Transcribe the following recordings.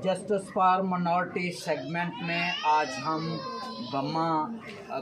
Justice for minority segment में आज हम बम्मा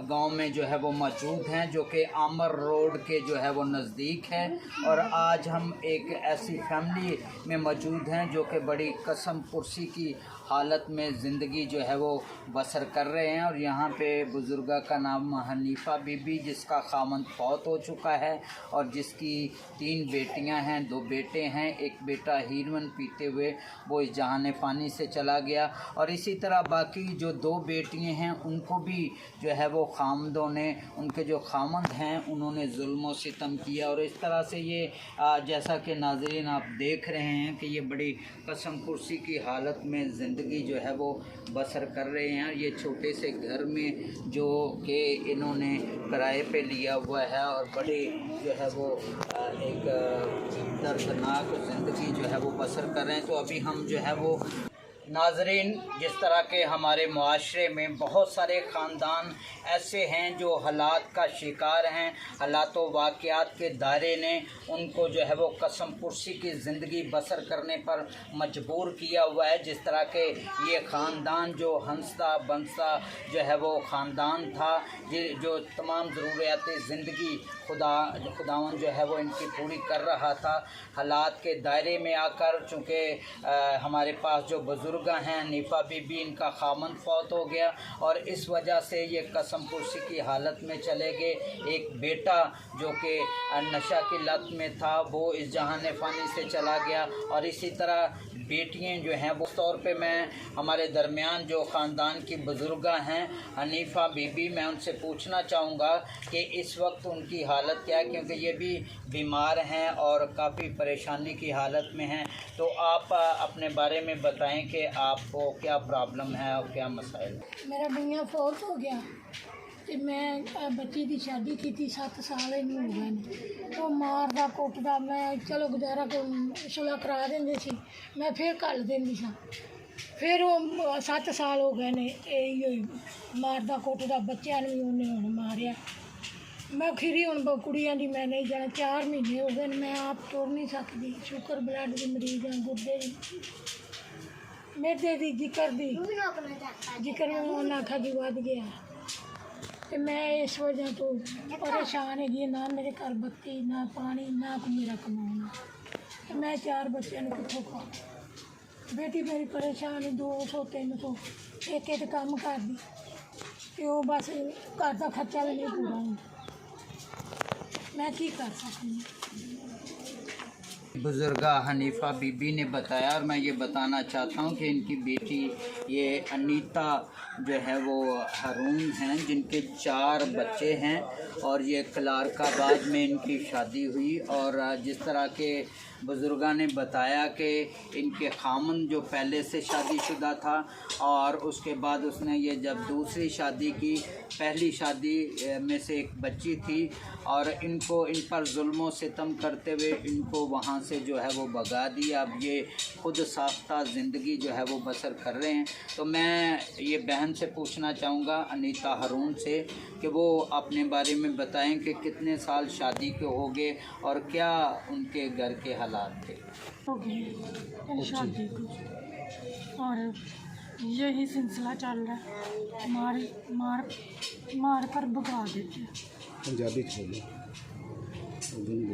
गांव में जो है वो मौजूद हैं, जो कि आमर रोड के जो है वो नज़दीक है। और आज हम एक ऐसी फैमिली में मौजूद हैं जो कि बड़ी कसम पुरसी की हालत में ज़िंदगी जो है वो बसर कर रहे हैं। और यहाँ पे बुज़ुर्गा का नाम हनीफ़ा बीबी, जिसका खामंद फौत हो चुका है और जिसकी 3 बेटियां हैं, 2 बेटे हैं। एक बेटा हीरोइन पीते हुए वो इस जहाने फ़ानी से चला गया। और इसी तरह बाकी जो 2 बेटियां हैं उनको भी जो है वो खामदों ने, उनके जो खामंद हैं उन्होंने जुल्म व सितम किया। और इस तरह से ये जैसा कि नाज़रीन आप देख रहे हैं कि ये बड़ी कसम पुरसी की हालत में ज़िंदगी जो है वो बसर कर रहे हैं। ये छोटे से घर में जो कि इन्होंने किराए पे लिया हुआ है और बड़ी जो है वो एक दर्दनाक ज़िंदगी जो है वो बसर कर रहे हैं। तो अभी हम जो है वो नाज़रीन, जिस तरह के हमारे मुआशरे में बहुत सारे ख़ानदान ऐसे हैं जो हालात का शिकार हैं, हालात व वाक़यात के दायरे ने उनको जो है वो कसम पुरसी की ज़िंदगी बसर करने पर मजबूर किया हुआ है। जिस तरह के ये ख़ानदान जो हंसता बंसता जो है वो ख़ानदान था, जो तमाम ज़रूरियाती ज़िंदगी खुदावन जो है वो इनकी पूरी कर रहा था, हालात के दायरे में आकर चूँकि हमारे पास जो बुज़ुर्ग हैं हनीफ़ा बीबी, इनका खामंद फौत हो गया और इस वजह से ये कसम पुरसी की हालत में चले गए। एक बेटा जो कि नशा की लत में था वो इस जहाने फ़ानी से चला गया। और इसी तरह बेटियां जो हैं वो तौर पे मैं हमारे दरमियान जो ख़ानदान की बुज़ुर्गा हैं हनीफ़ा बीबी, मैं उनसे पूछना चाहूँगा कि इस वक्त उनकी हालत क्या है, क्योंकि ये भी बीमार हैं और काफ़ी परेशानी की हालत में हैं। तो आप अपने बारे में बताएं कि आपको क्या प्रॉब्लम है और क्या मसाइल। मेरा मियाँ फौत हो गया तो मैं बच्ची की शादी की थी, 7 साल ही हो गए ने। तो मारदा कुटदा, मैं चलो गुजारा को सुलह करा देंगे सी, मैं फिर घल देंदी सा। फिर वो 7 साल हो गए ने यही मारदा कुटदा, बच्चों ने भी उन्हें हुण मारिया। मैं खीरी हूँ कुड़ियाँ की मैं नहीं जाना, 4 महीने हो गए मैं आप तुर नहीं सकती। शुगर ब्लड की मरीज हैं, गुर्दे की, मैदे की, जिक्र में उन्हें आखा की वध गया। तो मैं इस वजह तो परेशान है, ना मेरे घर बत्ती, ना पानी, ना कोई मेरा कमाना। तो मैं 4 बच्चों को कितों खा, बेटी मेरी परेशान है, 200-300 एक काम कर दी तो बस घर का खर्चा भी नहीं पूरा होता। मैं की कर सकती। बुज़ुर्गा हनीफ़ा बीबी ने बताया और मैं ये बताना चाहता हूँ कि इनकी बेटी ये अनीता जो है वो हारून हैं, जिनके 4 बच्चे हैं और ये कलारकाबाद में इनकी शादी हुई। और जिस तरह के बुज़ुर्गा ने बताया कि इनके खामन जो पहले से शादीशुदा था और उसके बाद उसने ये जब दूसरी शादी की, पहली शादी में से एक बच्ची थी और इन पर जुल्म सितम करते हुए इनको वहाँ से जो है वो भगा दिया। अब ये खुद साख्ता ज़िंदगी जो है वो बसर कर रहे हैं। तो मैं ये बहन से पूछना चाहूँगा, अनीता हारून से, कि वो अपने बारे में बताएं कि कितने साल शादी के हो गए और क्या उनके घर के हालात थे। हो गई शादी को और यही सिलसिला चल रहा है, मार कर भगा देते, पंजाबी छोड़ो,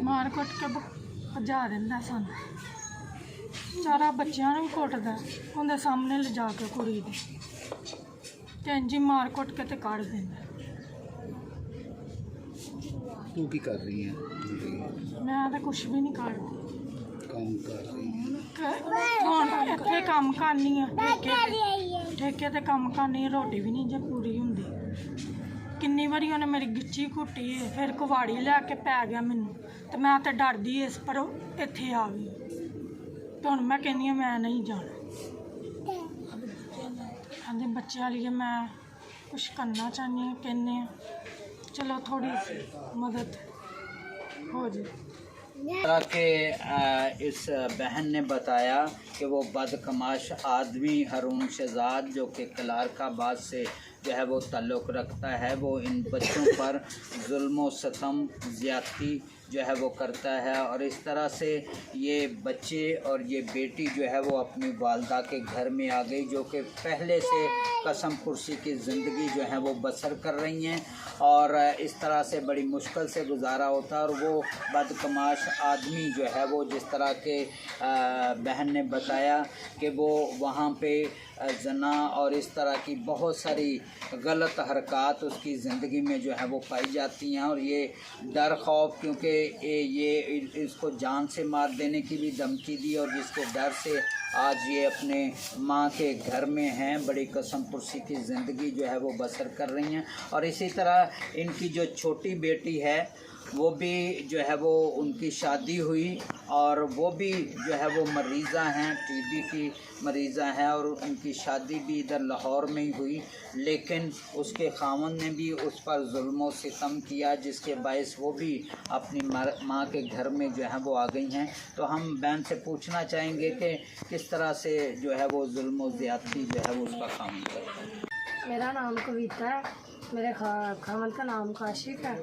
मार कुट के भजा देंदा सन। 4 बच्चों भी कुटदा उनके सामने ले जाके कुड़ी दे ते इंजी मार कुट के ते काट देंदा। तू की कर रही है? मैं तो कुछ भी नहीं करती, काम कर रही है। इत्थे काम करनी है, ठेके ते काम करनी, रोटी भी नहीं जे पूरी हुंदी। किन्नी बारी उन्हें मेरी गिच्ची घुट्टी है, फिर कुवाड़ी लैके पै गया मैनू, तो मैं तो डरदी इस पर इत्थे आ गई। तो हुण मैं कहनी मैं नहीं जाना, कहते बच्चों लिए मैं कुछ करना चाहनी हूँ, कहने चलो थोड़ी मदद हो जाए। तरह के इस बहन ने बताया कि वो बदकमाश आदमी हारून शहजाद, जो कि कलारकाबाद से जो है वो ताल्लुक़ रखता है, वो इन बच्चों पर जुल्म व सितम ज़्यादती जो है वो करता है। और इस तरह से ये बच्चे और ये बेटी जो है वो अपनी वालदा के घर में आ गई, जो कि पहले से कसम कुर्सी की ज़िंदगी जो है वो बसर कर रही हैं। और इस तरह से बड़ी मुश्किल से गुजारा होता है। और वो बदतमाश आदमी जो है वो, जिस तरह के बहन ने बताया कि वो वहाँ पे जना और इस तरह की बहुत सारी गलत हरकत उसकी ज़िंदगी में जो है वो पाई जाती हैं। और ये डर खौफ, क्योंकि ये इसको जान से मार देने की भी धमकी दी, और जिसके डर से आज ये अपने माँ के घर में हैं, बड़ी कसम पुरसी की ज़िंदगी जो है वो बसर कर रही हैं। और इसी तरह इनकी जो छोटी बेटी है वो भी जो है वो, उनकी शादी हुई और वो भी जो है वो मरीज़ा हैं, टीबी की मरीज़ा हैं। और उनकी शादी भी इधर लाहौर में ही हुई, लेकिन उसके खावंद ने भी उस पर जुल्म और सितम किया, जिसके बायस वो भी अपनी माँ के घर में जो है वो आ गई हैं। तो हम बहन से पूछना चाहेंगे कि किस तरह से जो है वो जुल्म और ज़्यादती जो है वो उसका खामन करता है। मेरा नाम कविता है, मेरे खामन का नाम काशिफ है।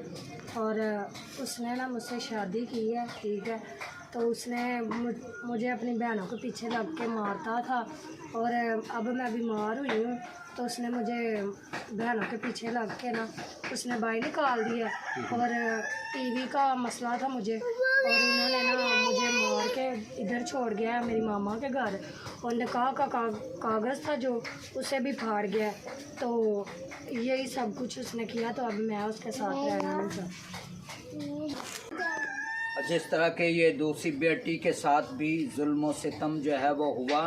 और उसने ना मुझसे शादी की है, ठीक है। तो उसने मुझे अपनी बहनों के पीछे लग के मारता था। और अब मैं बीमार हुई हूँ, तो उसने मुझे बहनों के पीछे लग के ना उसने बाई निकाल दिया। और टीवी का मसला था मुझे, और उन्होंने ना मुझे मार के इधर छोड़ गया है मेरी मामा के घर। और निकाह का कागज़ था जो, उसे भी फाड़ गया। तो यही सब कुछ उसने किया, तो अब मैं उसके साथ रहना नहीं चाहती। जिस तरह के ये दूसरी बेटी के साथ भी जुल्म सितम जो है वो हुआ,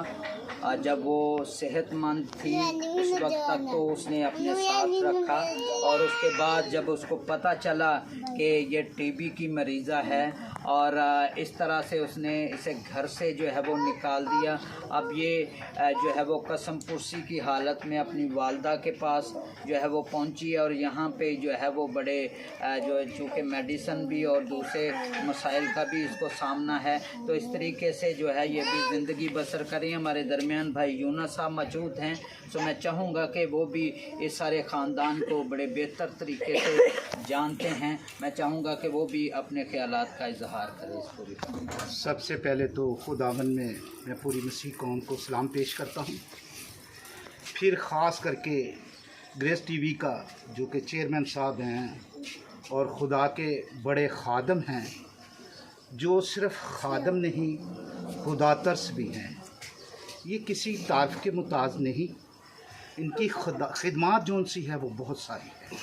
जब वो सेहतमंद थी उस वक्त तक तो उसने अपने साथ रखा। और उसके बाद जब उसको पता चला कि ये टीबी की मरीज़ा है, और इस तरह से उसने इसे घर से जो है वो निकाल दिया। अब ये जो है वो कसम पुरसी की हालत में अपनी वालदा के पास जो है वो पहुंची। और यहाँ पे जो है वो बड़े जो चूँकि मेडिसन भी और दूसरे मसाइल का भी इसको सामना है, तो इस तरीके से जो है ये भी ज़िंदगी बसर करें। हमारे दरमियान भाई यूनुस साहब मौजूद हैं, तो मैं चाहूँगा कि वो भी इस सारे ख़ानदान को बड़े बेहतर तरीके से जानते हैं। मैं चाहूँगा कि वो भी अपने ख़यालात का इजहार करें इस पूरी बात। सबसे पहले तो खुदावन में मैं पूरी मसीह कौम को सलाम पेश करता हूँ। फिर ख़ास करके ग्रेस टीवी का जो कि चेयरमैन साहब हैं और खुदा के बड़े खादम हैं, जो सिर्फ़ खादम नहीं खुदा तरस भी हैं। ये किसी तारीफ़ के मुताज नहीं, इनकी खिदमात जो सी है वो बहुत सारी है।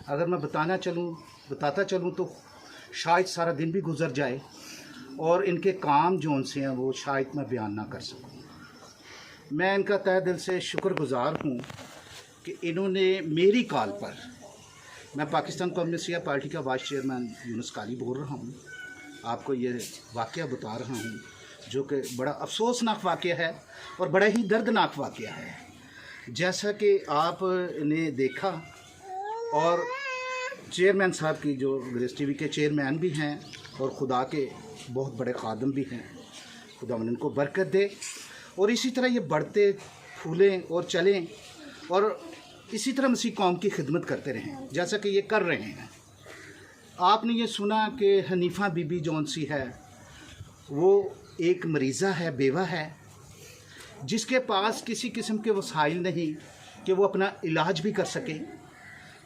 अगर मैं बताता चलूँ तो शायद सारा दिन भी गुजर जाए, और इनके काम जो से हैं वो शायद मैं बयान ना कर सकूँ। मैं इनका तहे दिल से शुक्रगुज़ार हूँ कि इन्होंने मेरी कॉल पर, मैं पाकिस्तान कम्युनिस्ट पार्टी का वाइस चेयरमैन यूनुस काली बोल रहा हूँ, आपको ये वाक़या बता रहा हूँ जो कि बड़ा अफसोसनाक वाक़या है और बड़ा ही दर्दनाक वाक़या है। जैसा कि आपने देखा, और चेयरमैन साहब की जो ग्रेस टीवी के चेयरमैन भी हैं और खुदा के बहुत बड़े खादम भी हैं, खुदा उनको बरकत दे और इसी तरह ये बढ़ते फूलें और चलें, और इसी तरह मसीह कौम की खिदमत करते रहें जैसा कि ये कर रहे हैं। आपने ये सुना कि हनीफा बीबी जौन सी है वो एक मरीज़ा है, बेवा है, जिसके पास किसी किस्म के वसाइल नहीं कि वो अपना इलाज भी कर सके,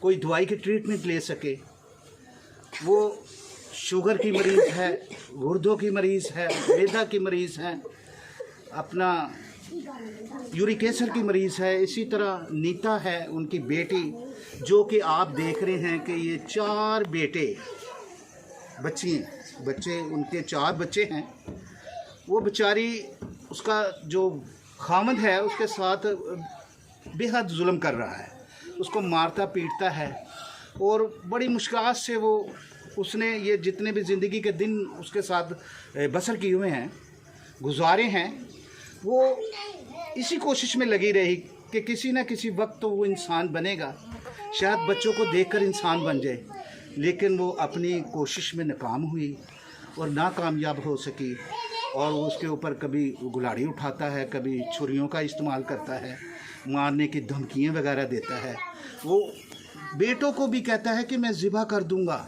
कोई दवाई की ट्रीटमेंट ले सके। वो शुगर की मरीज़ है, गुर्दों की मरीज़ है, मैदा की मरीज़ है, अपना यूरिक एसिड की मरीज़ है। इसी तरह नीता है उनकी बेटी, जो कि आप देख रहे हैं कि ये 4 बच्चे उनके 4 बच्चे हैं। वो बेचारी, उसका जो खामद है उसके साथ बेहद जुल्म कर रहा है, उसको मारता पीटता है, और बड़ी मुश्किल से उसने ये जितने भी ज़िंदगी के दिन उसके साथ बसर किए हुए हैं, गुजारे हैं, वो इसी कोशिश में लगी रही कि किसी न किसी वक्त तो वो इंसान बनेगा, शायद बच्चों को देखकर इंसान बन जाए। लेकिन वो अपनी कोशिश में नाकाम हुई और नाकामयाब हो सकी, और उसके ऊपर कभी गुलाड़ी उठाता है, कभी छुरियों का इस्तेमाल करता है, मारने की धमकियाँ वगैरह देता है। वो बेटों को भी कहता है कि मैं ज़िबा कर दूंगा,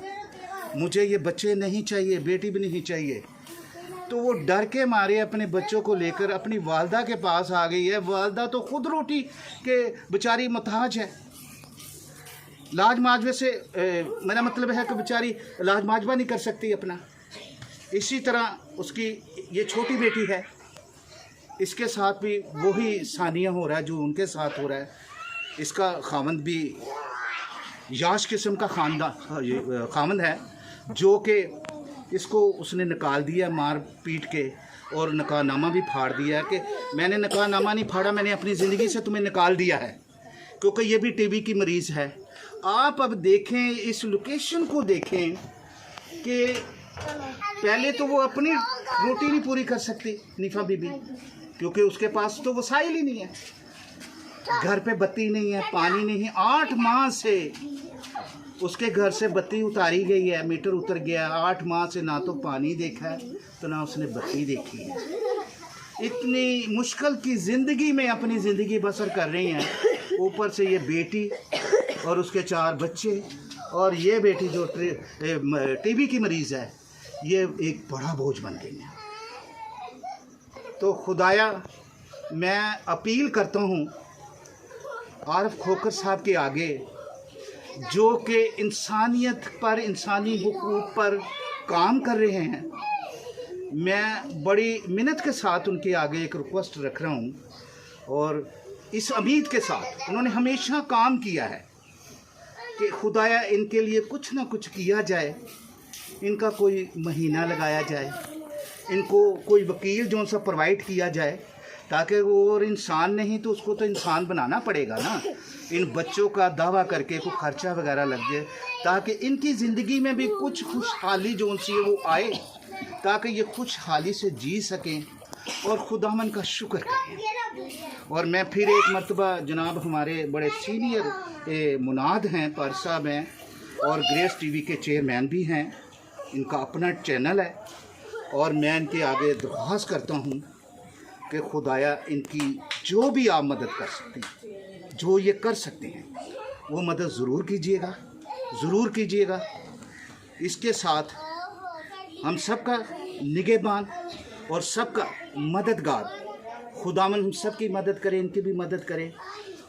मुझे ये बच्चे नहीं चाहिए, बेटी भी नहीं चाहिए। तो वो डर के मारे अपने बच्चों को लेकर अपनी वालदा के पास आ गई है। वालदा तो खुद रोटी के बेचारी मुहताज है, लाज माजवे से मेरा मतलब है कि बेचारी लाज माजवा नहीं कर सकती अपना। इसी तरह उसकी ये छोटी बेटी है, इसके साथ भी वही सानिया हो रहा है जो उनके साथ हो रहा है। इसका खामंद भी याश किस्म का खामंद है जो कि इसको उसने निकाल दिया मार पीट के, और निकाहनामा भी फाड़ दिया है कि मैंने निकाहनामा नहीं फाड़ा, मैंने अपनी ज़िंदगी से तुम्हें निकाल दिया है, क्योंकि ये भी टीबी की मरीज़ है। आप अब देखें, इस लोकेशन को देखें कि पहले तो वो अपनी रोटी नहीं पूरी कर सकती निफा बीबी, क्योंकि उसके पास तो वसाइल ही नहीं है। घर पे बत्ती नहीं है, पानी नहीं है। 8 माह से उसके घर से बत्ती उतारी गई है, मीटर उतर गया। 8 माह से ना तो पानी देखा है तो ना उसने बत्ती देखी है। इतनी मुश्किल की ज़िंदगी में अपनी ज़िंदगी बसर कर रही हैं। ऊपर से ये बेटी और उसके 4 बच्चे, और ये बेटी जो टीबी की मरीज़ है, ये एक बड़ा बोझ बन गई है। तो खुदाया मैं अपील करता हूँ आरिफ खोखर साहब के आगे, जो कि इंसानियत पर, इंसानी हुकूक पर काम कर रहे हैं। मैं बड़ी मिन्नत के साथ उनके आगे एक रिक्वेस्ट रख रहा हूँ, और इस उम्मीद के साथ उन्होंने हमेशा काम किया है कि खुदाया इनके लिए कुछ ना कुछ किया जाए, इनका कोई महीना लगाया जाए, इनको कोई वकील जो सा प्रोवाइड किया जाए, ताकि वो और इंसान नहीं तो उसको तो इंसान बनाना पड़ेगा ना। इन बच्चों का दावा करके कोई खर्चा वगैरह लग जाए, ताकि इनकी ज़िंदगी में भी कुछ खुशहाली जो उनसे वो आए, ताकि ये खुशहाली से जी सकें और खुदावन का शुक्र करें। और मैं फिर एक मरतबा जनाब हमारे बड़े सीनियर मुनाद हैं, पार साहब हैं, और ग्रेस टीवी के चेयरमैन भी हैं, इनका अपना चैनल है, और मैं इनके आगे दरख्वास्त करता हूँ कि खुदाया इनकी जो भी आप मदद कर सकते हैं, जो ये कर सकते हैं, वो मदद ज़रूर कीजिएगा, ज़रूर कीजिएगा। इसके साथ हम सबका निगहबान और सबका मददगार खुदावन हम सब की मदद करे, इनकी भी मदद करे।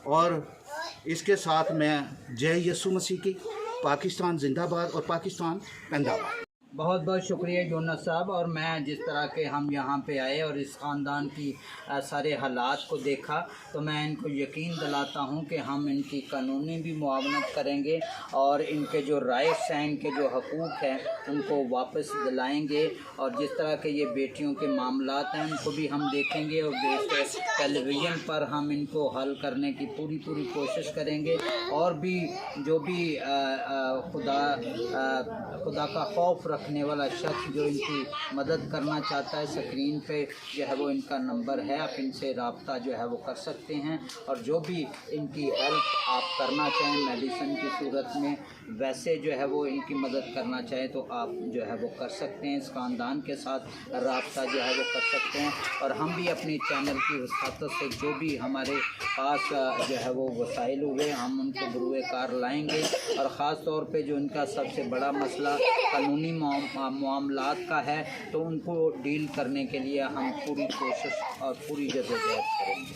और इसके साथ मैं जय यीशु मसीह की, पाकिस्तान जिंदाबाद और पाकिस्तान जिंदाबाद। बहुत बहुत शुक्रिया जोनस साहब। और मैं जिस तरह के हम यहाँ पे आए और इस ख़ानदान की सारे हालात को देखा, तो मैं इनको यकीन दिलाता हूँ कि हम इनकी कानूनी भी मुआवनत करेंगे और इनके जो राइट्स हैं, इनके जो हकूक़ हैं, उनको वापस दिलाएंगे। और जिस तरह के ये बेटियों के मामलात हैं, उनको भी हम देखेंगे और टेलीविज़न पर हम इनको हल करने की पूरी कोशिश करेंगे। और भी जो भी खुदा का खौफ रखने वाला शख्स जो इनकी मदद करना चाहता है, स्क्रीन पे जो है वो इनका नंबर है, आप इनसे रब्ता जो है वो कर सकते हैं। और जो भी इनकी हेल्प आप करना चाहें मेडिसिन की सूरत में, वैसे जो है वो इनकी मदद करना चाहें तो आप जो है वो कर सकते हैं। इस ख़ानदान के साथ रब्ता जो है वो कर सकते हैं। और हम भी अपने चैनल की वसातत से जो भी हमारे पास जो है वो वसाइल हुए, हम उनको बरूए कार लाएँगे। और ख़ास तौर पे जो इनका सबसे बड़ा मसला कानूनी मामलात का है, तो उनको डील करने के लिए हम पूरी कोशिश और पूरी जद्दोजहद करेंगे।